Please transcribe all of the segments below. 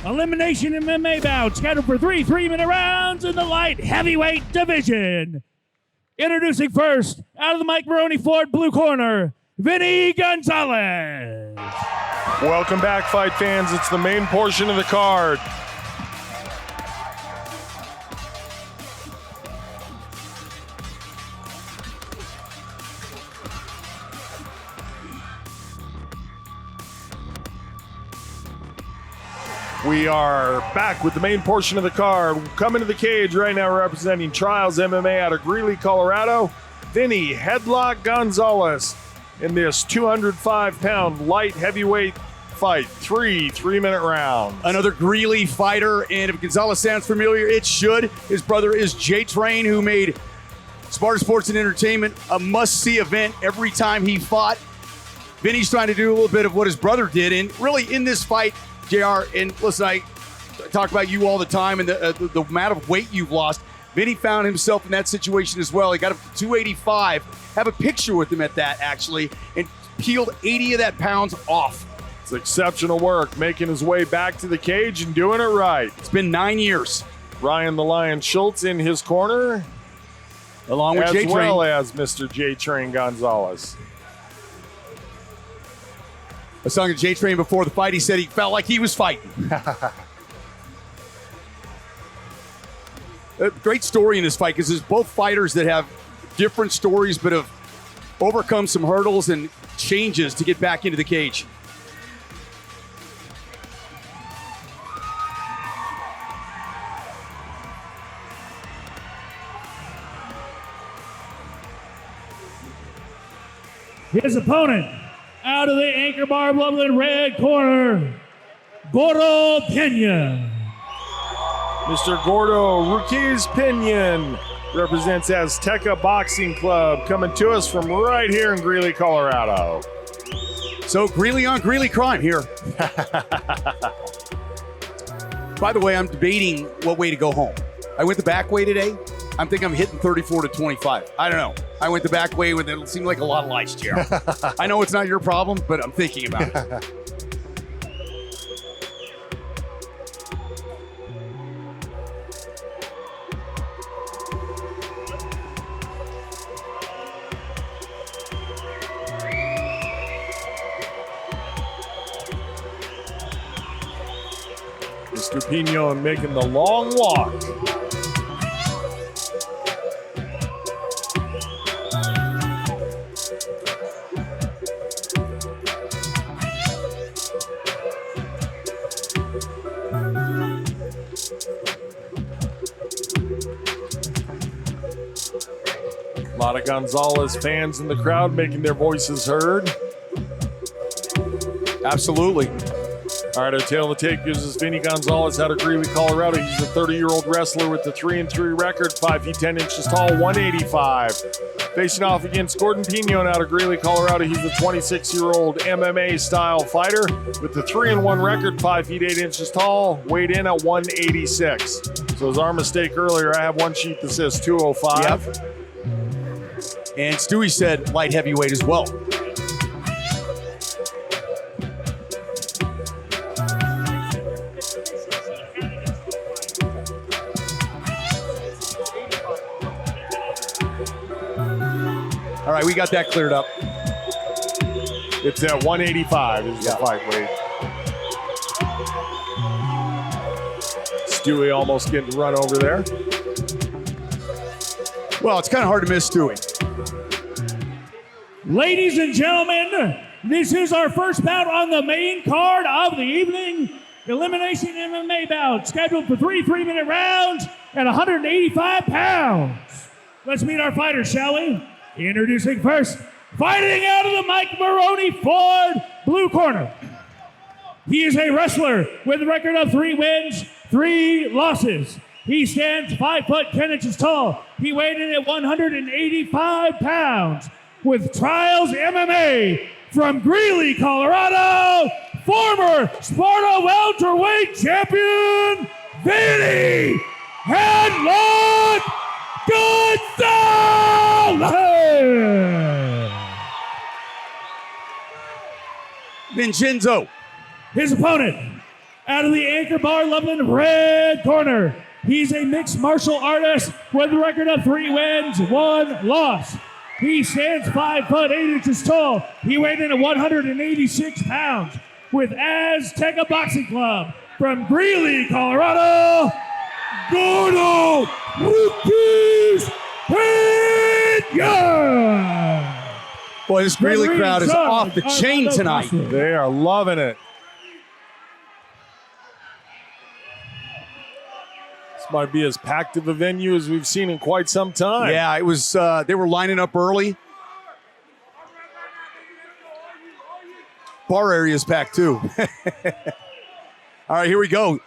Elimination MMA bout scheduled for 3 3-minute rounds in the light heavyweight division. Introducing first, out of the Mike Maroney Ford blue corner, VINNY Gonzalez. Welcome back, fight fans. It's the main portion of the card. We are back with the main portion of the card. Coming to the cage right now representing Trials MMA out of Greeley, Colorado, VINNY Headlock Gonzalez in this 205-pound light heavyweight fight. 3-minute rounds. Another Greeley fighter, and if Gonzalez sounds familiar, it should. His brother is Jay Train, who made Sparta Sports and Entertainment a must-see event every time he fought. VINNY's trying to do a little bit of what his brother did, and really in this fight, JR, and listen, I talk about you all the time and the amount of weight you've lost. VINNY found himself in that situation as well. He got up to 285. Have a picture with him at that, actually, and peeled 80 of that pounds off. It's exceptional work, making his way back to the cage and doing it right. It's been 9 years. Ryan the Lion Schultz in his corner, along with Jay Train. As well as Mr. Jay Train Gonzalez. I was talking to Jay Train before the fight. He said he felt like he was fighting. A great story in this fight because there's both fighters that have different stories but have overcome some hurdles and changes to get back into the cage. His opponent, out of the anchor bar bubbling red corner, Gordo Pinon. Mr. Gordo Ruiz Pinon represents Azteca Boxing Club, coming to us from right here in Greeley, Colorado. So Greeley on Greeley crime here. By the way, I'm debating what way to go home. I went the back way today. I'm thinking I'm hitting 34 to 25. I don't know. I went the back way when it seemed like a lot of lights, Jared. I know it's not your problem, but I'm thinking about it. Mr. Pinon making the long walk. A lot of Gonzalez fans in the crowd making their voices heard. Absolutely. All right, our tail of the tape gives us VINNY Gonzalez out of Greeley, Colorado. He's a 30-year-old wrestler with the 3-3 record, 5 feet 10 inches tall, 185. Facing off against Gordo Pinon out of Greeley, Colorado. He's a 26-year-old MMA-style fighter with the 3-1 record, 5 feet 8 inches tall, weighed in at 186. So it was our mistake earlier. I have one sheet that says 205. Yep. And Stewie said light heavyweight as well. All right, we got that cleared up. It's at 185 is the fight weight. Stewie almost getting run over there. Well, it's kind of hard to miss Stewie. Ladies and gentlemen, this is our first bout on the main card of the evening. Elimination MMA bout scheduled for 3 3-minute rounds at 185 pounds. Let's meet our fighters, shall we? Introducing first, fighting out of the Mike Maroney Ford blue corner. He is a wrestler with a record of 3 wins, 3 losses. He stands 5 foot 10 inches tall. He weighed in at 185 pounds. With Trials MMA from Greeley, Colorado, former Sparta welterweight champion, VINNY Headlock Gonzalez! Vincenzo. His opponent, Out of the Anchor Bar Loveland red corner, he's a mixed martial artist with a record of 3 wins, 1 loss. He stands 5 foot 8 inches tall. He weighed in at 186 pounds with Azteca Boxing Club from Greeley, Colorado, Gordo Pinon. Boy, this Greeley crowd is off the chain tonight. They are loving it. This might be as packed of a venue as we've seen in quite some time. Yeah, it was. They were lining up early. Bar area is packed too. All right, here we go.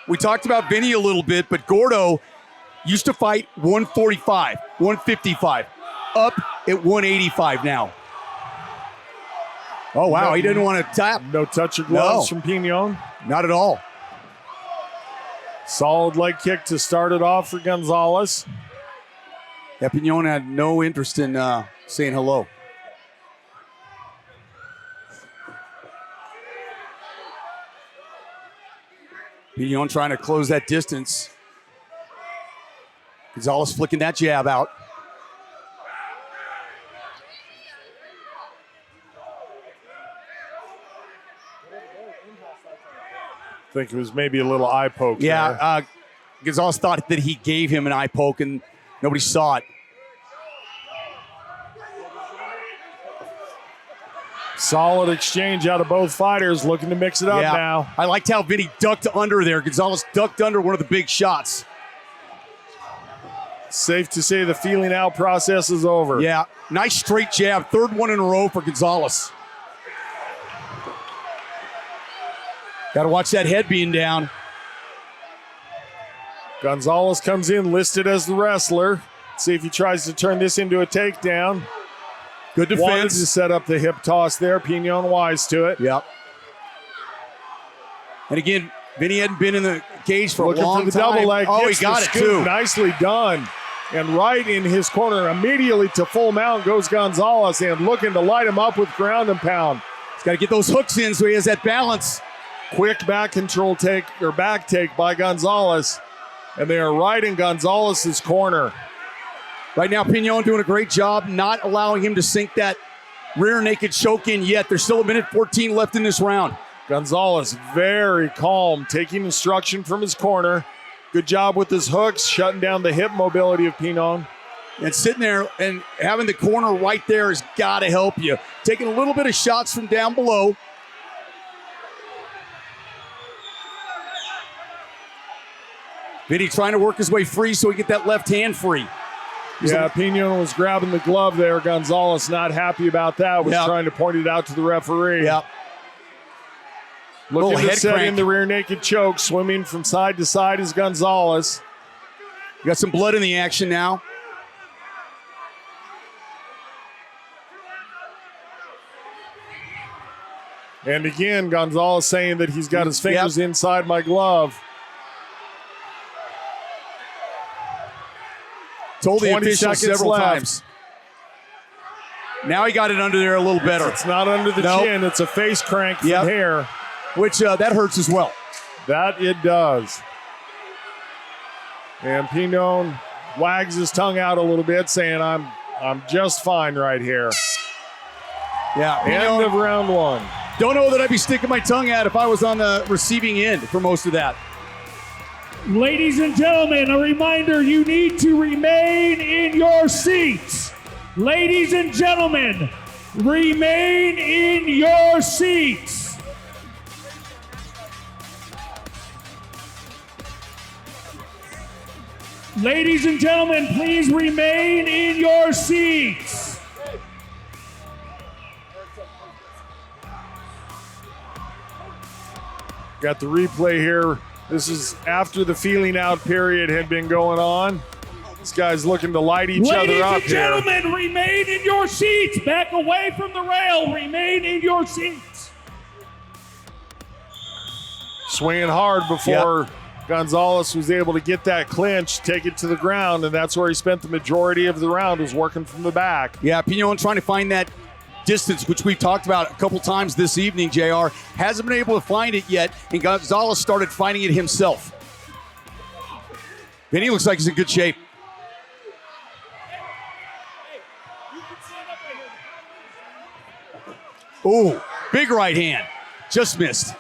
We talked about Vinny a little bit, but Gordo used to fight 145, 155, up at 185 now. Oh, wow, he didn't want to tap. No touch of gloves from Pinon. Not at all. Solid leg kick to start it off for Gonzalez. Yeah, Pinon had no interest in saying hello. Pinon trying to close that distance. Gonzalez flicking that jab out. I think it was maybe a little eye poke. Yeah, Gonzalez thought that he gave him an eye poke and nobody saw it. Solid exchange out of both fighters, looking to mix it up now. I liked how Vinny ducked under there. Gonzalez ducked under one of the big shots. Safe to say the feeling out process is over. Yeah, nice straight jab. 3rd one in a row for Gonzalez. Got to watch that head being down. Gonzalez comes in listed as the wrestler. See if he tries to turn this into a takedown. Good defense. Wanted to set up the hip toss there. Pinon wise to it. Yep. And again, Vinny hadn't been in the cage for Looking a long for the time. double leg. Oh, he Gets got the it scoop. too. Nicely done. And right in his corner, immediately to full mount goes Gonzalez and looking to light him up with ground and pound. He's got to get those hooks in so he has that balance. Quick back control take or back take by Gonzalez. And they are right in Gonzalez's corner. Right now, Pinon doing a great job not allowing him to sink that rear naked choke in yet. There's still 1:14 left in this round. Gonzalez very calm, taking instruction from his corner. Good job with his hooks, shutting down the hip mobility of Pinon. And sitting there and having the corner right there has got to help you. Taking a little bit of shots from down below. Vinny trying to work his way free so he get that left hand free. Pinon was grabbing the glove there. Gonzalez not happy about that. Was trying to point it out to the referee. Yep. Looking to set crank in the rear naked choke. Swimming from side to side is Gonzalez. You got some blood in the action now. And again, Gonzalez saying that he's got his fingers inside my glove. Told the official several times. Now he got it under there a little better. It's not under the chin. It's a face crank from here. Which that hurts as well. That it does. And Pinon wags his tongue out a little bit, saying, I'm just fine right here. Yeah. End of round 1. Don't know that I'd be sticking my tongue out if I was on the receiving end for most of that. Ladies and gentlemen, a reminder, you need to remain in your seats. Ladies and gentlemen, remain in your seats. Ladies and gentlemen, please remain in your seats. Got the replay here. This is after the feeling out period had been going on. This guy's looking to light each other up here. Ladies and gentlemen, remain in your seats. Back away from the rail. Remain in your seats. Swinging hard before Gonzalez was able to get that clinch, take it to the ground, and that's where he spent the majority of the round, was working from the back. Yeah, Pinon trying to find that distance, which we've talked about a couple times this evening, JR. Hasn't been able to find it yet, and Gonzalez started finding it himself. Vinny looks like he's in good shape. Ooh, big right hand. Just missed.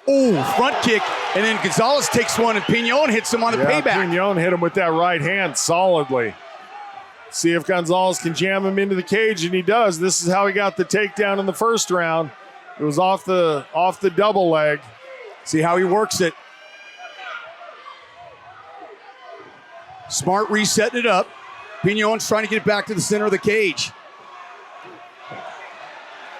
Ooh, front kick, and then Gonzalez takes one, and Pinon hits him on the payback. Pinon hit him with that right hand solidly. See if Gonzalez can jam him into the cage, and he does. This is how he got the takedown in the first round. It was off the double leg. See how he works it. Smart resetting it up. Pinon's trying to get it back to the center of the cage.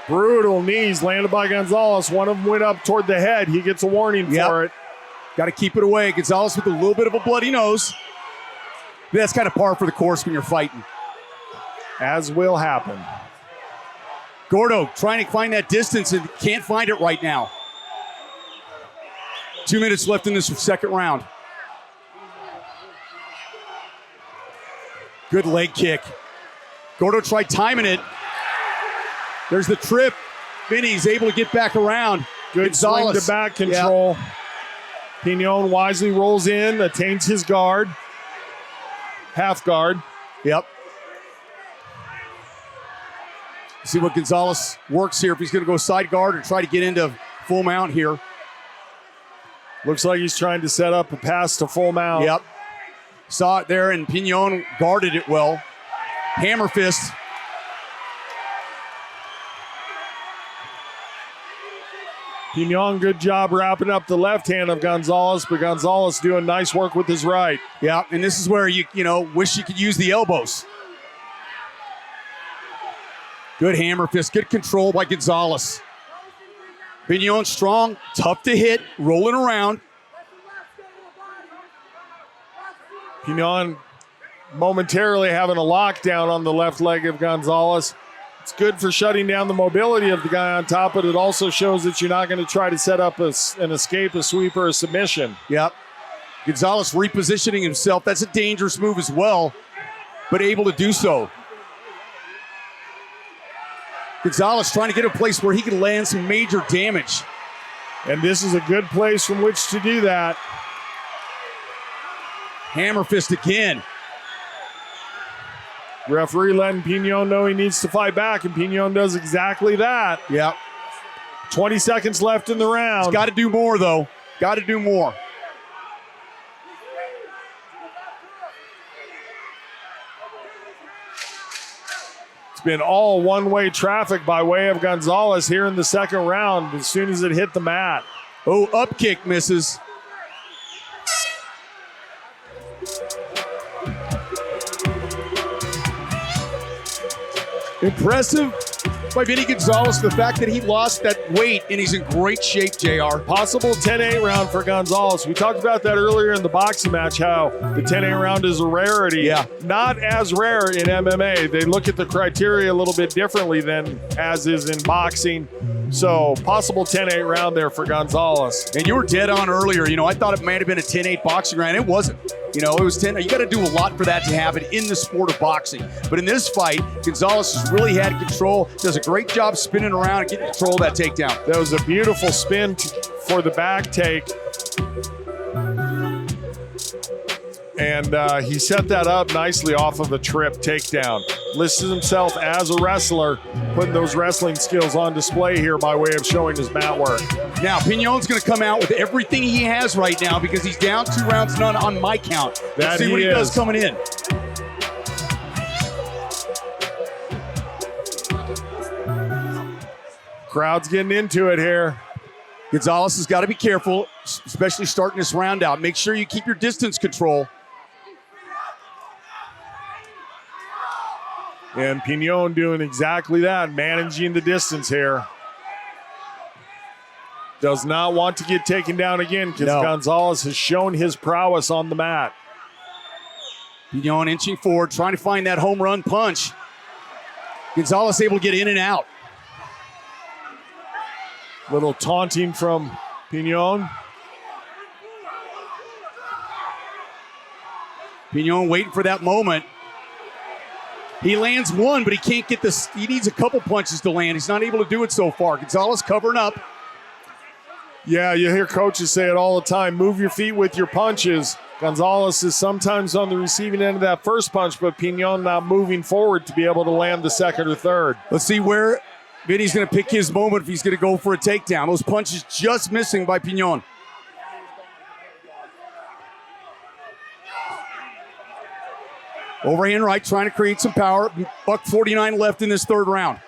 Brutal knees landed by Gonzalez. One of them went up toward the head. He gets a warning for it. Got to keep it away. Gonzalez with a little bit of a bloody nose. That's kind of par for the course when you're fighting. As will happen. Gordo trying to find that distance and can't find it right now. 2 minutes left in this second round. Good leg kick. Gordo tried timing it. There's the trip. Vinny's able to get back around. Good Gonzalez. swing to back control. Pinon wisely rolls in, attains his guard. Half guard. Yep. See what Gonzalez works here. If he's going to go side guard or try to get into full mount here. Looks like he's trying to set up a pass to full mount. Yep. Saw it there, and Pinon guarded it well. Hammer fist. Pinon, good job wrapping up the left hand of Gonzalez, but Gonzalez doing nice work with his right. Yeah, and this is where you wish you could use the elbows. Good hammer fist, good control by Gonzalez. Pinon strong, tough to hit, rolling around. Pinon momentarily having a lockdown on the left leg of Gonzalez. It's good for shutting down the mobility of the guy on top, but it also shows that you're not going to try to set up an escape, a sweep, or a submission. Yep. Gonzalez repositioning himself. That's a dangerous move as well, but able to do so. Gonzalez trying to get a place where he can land some major damage. And this is a good place from which to do that. Hammer fist again. Referee letting Pinon know he needs to fight back, and Pinon does exactly that. Yep. 20 seconds left in the round. He's got to do more, though. Got to do more. It's been all one-way traffic by way of Gonzalez here in the second round as soon as it hit the mat. Oh, up kick misses. Impressive by Vinny Gonzalez, the fact that he lost that weight and he's in great shape, JR. Possible 10-8 round for Gonzalez. We talked about that earlier in the boxing match, how the 10-8 round is a rarity. Yeah. Not as rare in MMA. They look at the criteria a little bit differently than as is in boxing. So possible 10-8 round there for Gonzalez. And you were dead on earlier. I thought it might have been a 10-8 boxing round. It wasn't. It was 10. You got to do a lot for that to happen in the sport of boxing. But in this fight, Gonzalez has really had control. Does a great job spinning around and getting control of that takedown. That was a beautiful spin for the back take. And he set that up nicely off of a trip takedown. Listed himself as a wrestler, putting those wrestling skills on display here by way of showing his mat work. Now, Pinon's going to come out with everything he has right now because he's down 2 rounds none on my count. Let's see what he does coming in. Crowd's getting into it here. Gonzalez has got to be careful, especially starting this round out. Make sure you keep your distance control. And Pinon doing exactly that, managing the distance here. Does not want to get taken down again because Gonzalez has shown his prowess on the mat. Pinon inching forward, trying to find that home run punch. Gonzalez able to get in and out. Little taunting from Pinon. Pinon waiting for that moment. He lands one, but he can't get this. He needs a couple punches to land. He's not able to do it so far. Gonzalez covering up. Yeah, you hear coaches say it all the time. Move your feet with your punches. Gonzalez is sometimes on the receiving end of that first punch, but Pinon not moving forward to be able to land the second or third. Let's see where Vinny's going to pick his moment if he's going to go for a takedown. Those punches just missing by Pinon. Overhand right, trying to create some power. $1:49 left in this third round.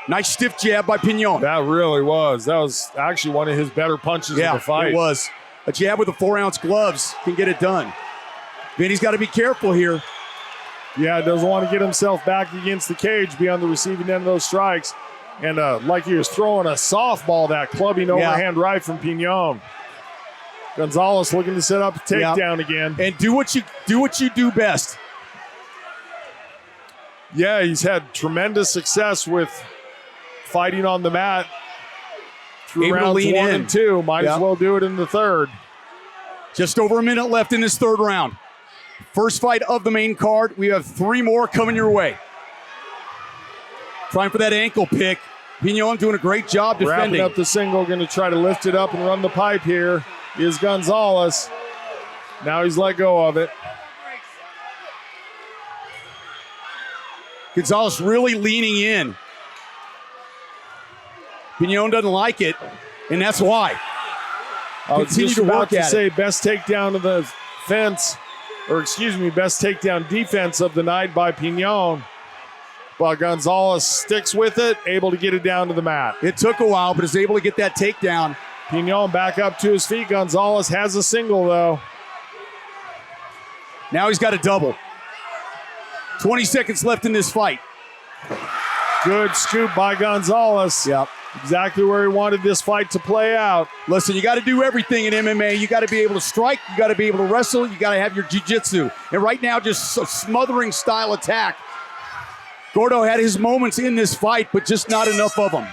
Nice stiff jab by Pinon. That really was. That was actually one of his better punches in the fight. It was. A jab with the 4-ounce gloves can get it done. Vinny's got to be careful here. Yeah, doesn't want to get himself back against the cage, be on the receiving end of those strikes. And like he was throwing a softball, that clubbing overhand right from Pinon. Gonzalez looking to set up a takedown again. And do what you do best. Yeah, he's had tremendous success with fighting on the mat through rounds 1 and 2. Might as well do it in the third. Just over a minute left in this third round. First fight of the main card. We have 3 more coming your way. Trying for that ankle pick. Pinon doing a great job defending. Wrapping up the single, going to try to lift it up and run the pipe here is Gonzalez. Now he's let go of it. Gonzalez really leaning in. Pinon doesn't like it, and that's why. I was just about to say best takedown of the fence, or excuse me, best takedown defense of the night by Pinon. But Gonzalez sticks with it, able to get it down to the mat. It took a while, but is able to get that takedown. Pinon back up to his feet. Gonzalez has a single, though. Now he's got a double. 20 seconds left in this fight. Good scoop by Gonzalez. Yep. Exactly where he wanted this fight to play out. Listen, you got to do everything in MMA. You got to be able to strike. You got to be able to wrestle. You got to have your jiu-jitsu. And right now, just a smothering style attack. Gordo had his moments in this fight, but just not enough of them.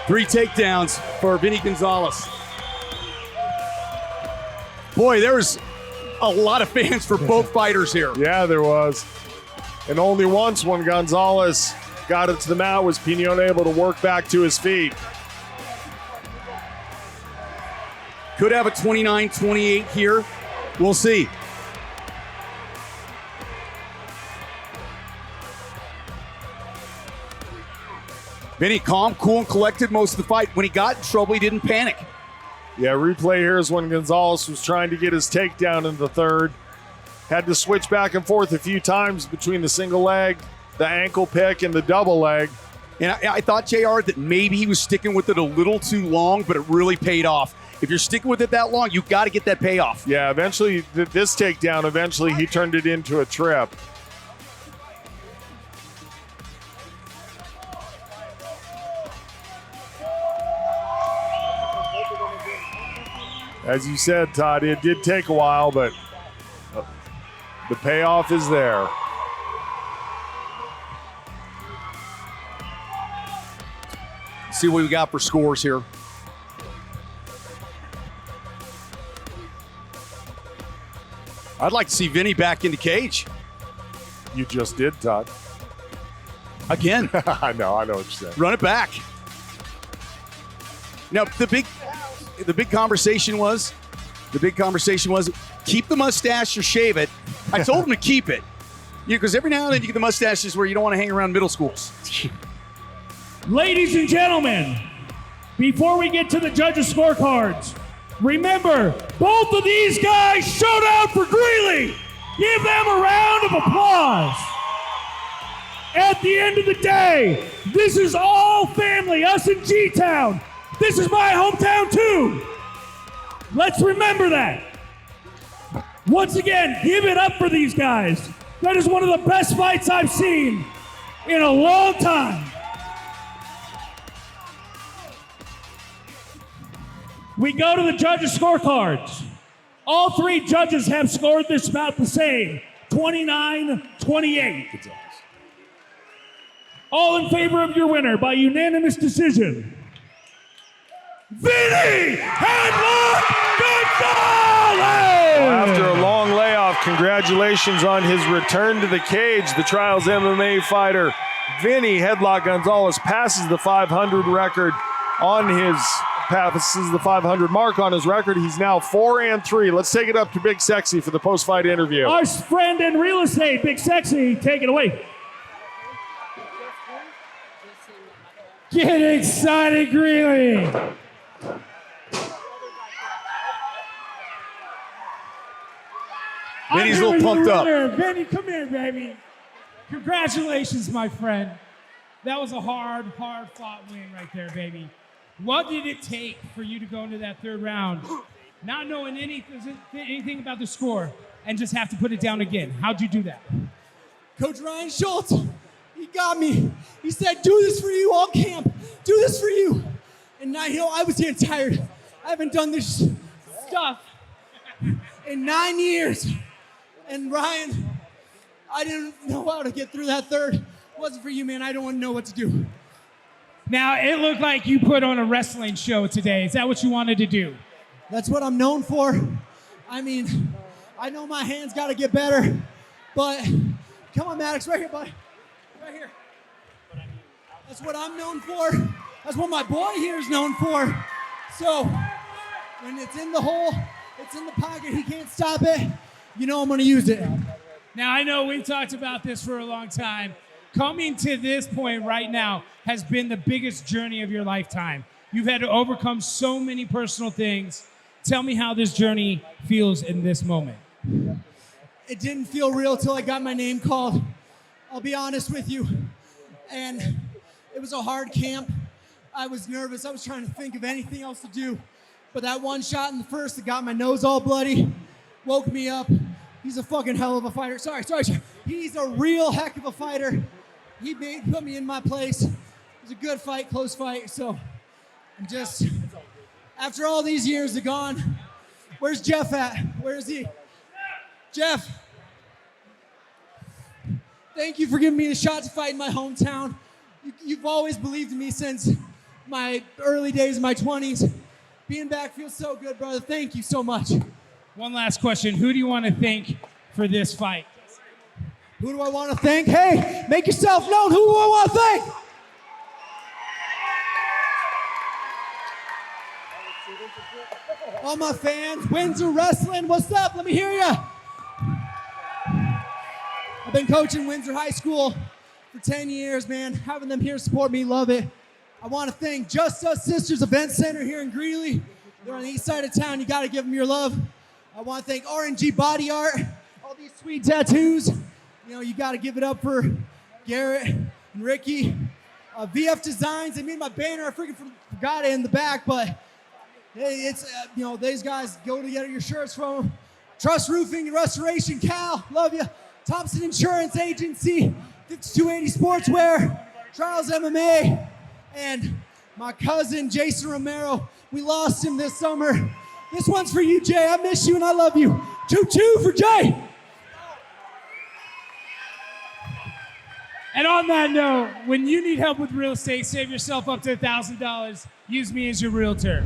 Three takedowns for Vinny Gonzalez. Boy, there's a lot of fans for both fighters here. Yeah, there was. And only once when Gonzalez got it to the mat was Pinon able to work back to his feet. Could have a 29-28 here. We'll see. Vinny calm, cool, and collected most of the fight. When he got in trouble, he didn't panic. Yeah, replay here is when Gonzalez was trying to get his takedown in the third. Had to switch back and forth a few times between the single leg, the ankle pick, and the double leg. And I thought, JR, that maybe he was sticking with it a little too long, but it really paid off. If you're sticking with it that long, you got to get that payoff. Yeah, eventually, this takedown, eventually he turned it into a trip. As you said, Todd, it did take a while, but the payoff is there. Let's see what we got for scores here. I'd like to see Vinny back in the cage. You just did, Todd. Again. I know what you're saying. Run it back. Now, the big conversation was keep the mustache or shave it. I told him to keep it. Because every now and then you get the mustaches where you don't want to hang around middle schools. Ladies and gentlemen, before we get to the judges' scorecards, remember, both of these guys showed out for Greeley. Give them a round of applause. At the end of the day, this is all family, us in G-Town. This is my hometown too. Let's remember that. Once again, give it up for these guys. That is one of the best fights I've seen in a long time. We go to the judges' scorecards. All 3 judges have scored this about the same, 29-28. All in favor of your winner by unanimous decision, Vinny Headlock Gonzalez! After a long layoff, congratulations on his return to the cage. The Trials MMA fighter, Vinny Headlock Gonzalez, passes the 500 record on his passes the 500 mark on his record. He's now 4-3. Let's take it up to Big Sexy for the post-fight interview. Our friend in real estate, Big Sexy, take it away. Get excited, Greeley. Vinny's a little pumped up. Vinny, come here, baby. Congratulations, my friend. That was a hard fought win right there, baby. What did it take for you to go into that third round, not knowing anything about the score, and just have to put it down again? How'd you do that? Coach Ryan Schultz, he got me. He said, do this for you all camp. Do this for you. And now, I was getting tired. I haven't done this stuff in 9 years. And Ryan, I didn't know how to get through that third. It wasn't for you, man. I don't know what to do. Now, it looked like you put on a wrestling show today. Is that what you wanted to do? That's what I'm known for. I mean, I know my hands got to get better, but come on, Maddox, right here, buddy. Right here. That's what I'm known for. That's what my boy here is known for. So when it's in the hole, it's in the pocket, he can't stop it, I'm going to use it. Now, I know we've talked about this for a long time. Coming to this point right now has been the biggest journey of your lifetime. You've had to overcome so many personal things. Tell me how this journey feels in this moment. It didn't feel real till I got my name called. I'll be honest with you. And it was a hard camp. I was nervous. I was trying to think of anything else to do. But that one shot in the first that got my nose all bloody woke me up. He's a fucking hell of a fighter. Sorry. He's a real heck of a fighter. He put me in my place. It was a good fight, close fight. So I'm just, after all these years are gone, where's Jeff at? Where is he? Jeff, thank you for giving me a shot to fight in my hometown. You've always believed in me since my early days in my 20s. Being back feels so good, brother. Thank you so much. One last question. Who do you want to thank for this fight? Who do I want to thank? Hey, make yourself known. Who do I want to thank? All my fans, Windsor Wrestling, what's up? Let me hear ya. I've been coaching Windsor High School for 10 years, man. Having them here support me, love it. I want to thank Just Us Sisters Event Center here in Greeley. They're on the east side of town. You got to give them your love. I want to thank RNG Body Art, all these sweet tattoos. You got to give it up for Garrett and Ricky. VF Designs, they made my banner. I freaking forgot it in the back, but hey, it's, these guys go to get your shirts from them. Trust Roofing and Restoration, Cal, love you. Thompson Insurance Agency, 5280 Sportswear, Trials MMA, and my cousin, Jason Romero. We lost him this summer. This one's for you, Jay. I miss you and I love you. Choo-choo for Jay. And on that note, when you need help with real estate, save yourself up to $1,000. Use me as your realtor.